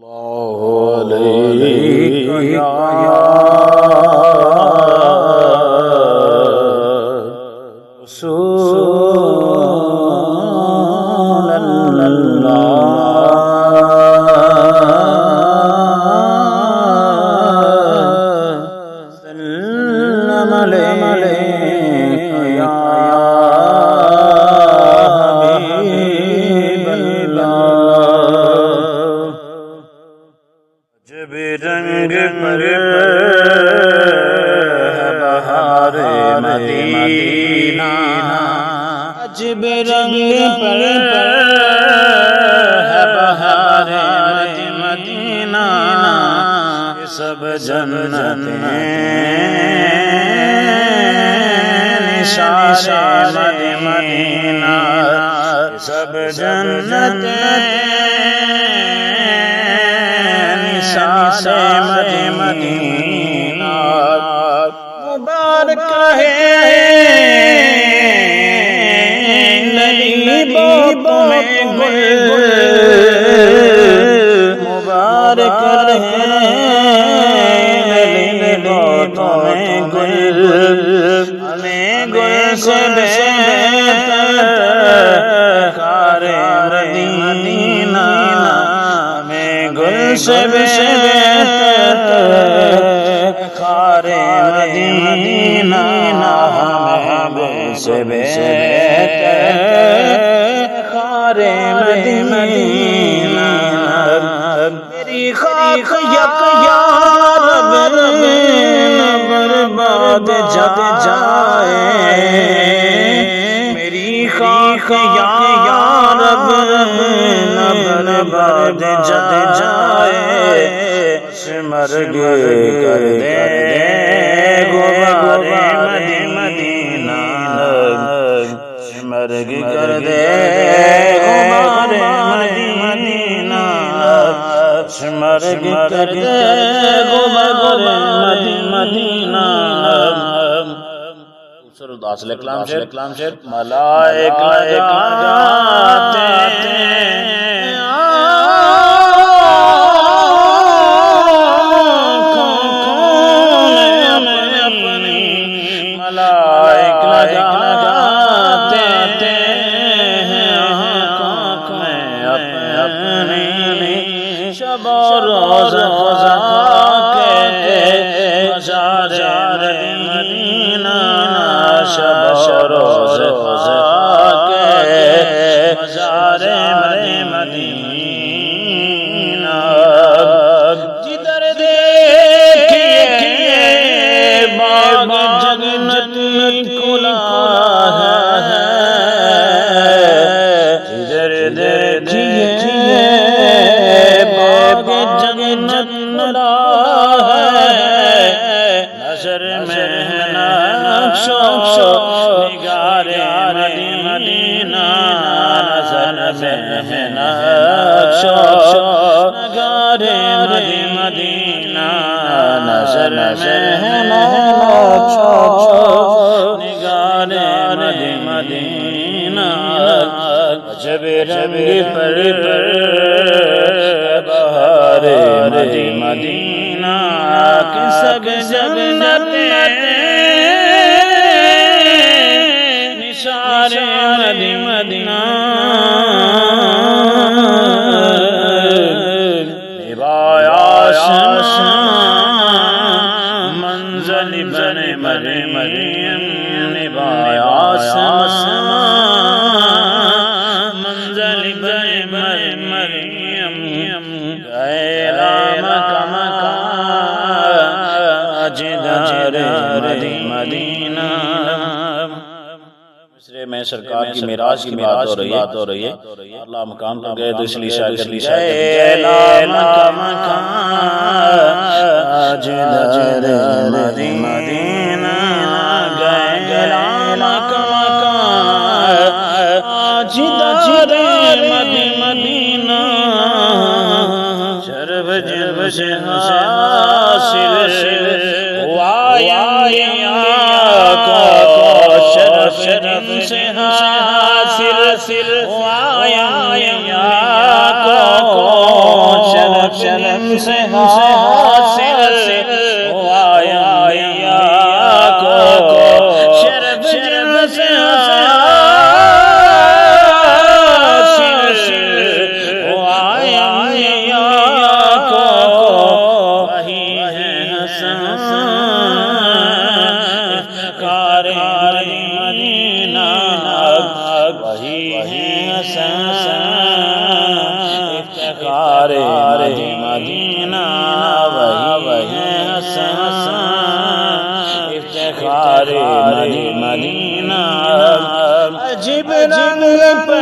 اللہ علیہ یا رسول اللہ سلم علیک یا حبیب اللہ جب رنگ پر بہار مدینہ عجب رنگ پر بہار مدینہ سب جنتیں نثار مدینہ سب جنتیں نثار مدینہ مبارک ہے لبوں میں گل مبارک ہے لبوں میں گل ہمیں گل سے بہتر مدینہ ہمیں گل سے بہتر مدینہ ہمیں گل سے بہتر مدینہ میری خاک یک یا رب برباد جب جائے میری خاک یا رب برباد جب جائے مرگ کر دے غبار مدینہ مرگ کر دے غبار مدینہ مرگ کر دے غبار مدینہ اصل کلام شیر ملائک لگاتے ملائک لگاتے ہیں آنکھوں میں اپنی شب و روز خدا کے مزار مدینہ شب و روز خدا کے مزار مدینہ جدھر دیکھیے باغ جنت کھلا ہے جدھر دیکھیے باغ جنت کھلا ہے نظر میں نقش و نگار مدینہ نظر میں نقش و نگار مدینہ نظر میں نقش و نگار مدینہ عجب رنگ پر بہار مدینہ کی سب جنتیں نثار مدینہ منزل بن مریم نبایا سما منزل بن مریم غیرا مکان جدار مدینہ میں سرکار کی معراج کی بات ہو رہی ہے اللہ مقام پر گئے تو اس لیے شاعر جدار مدینہ گئے جدار مدینہ شرف جب سے حاصل وایا شرف سے حاصل آیا کو شرف سے حاصل آیا کو شرف جن سے حاصل آیا کو وہی ہے حسن افتخار مدینہ وہی ہے حسن افتخار مدینہ وہی ہے حسن افتخار مدینہ عجیب رنگ پہ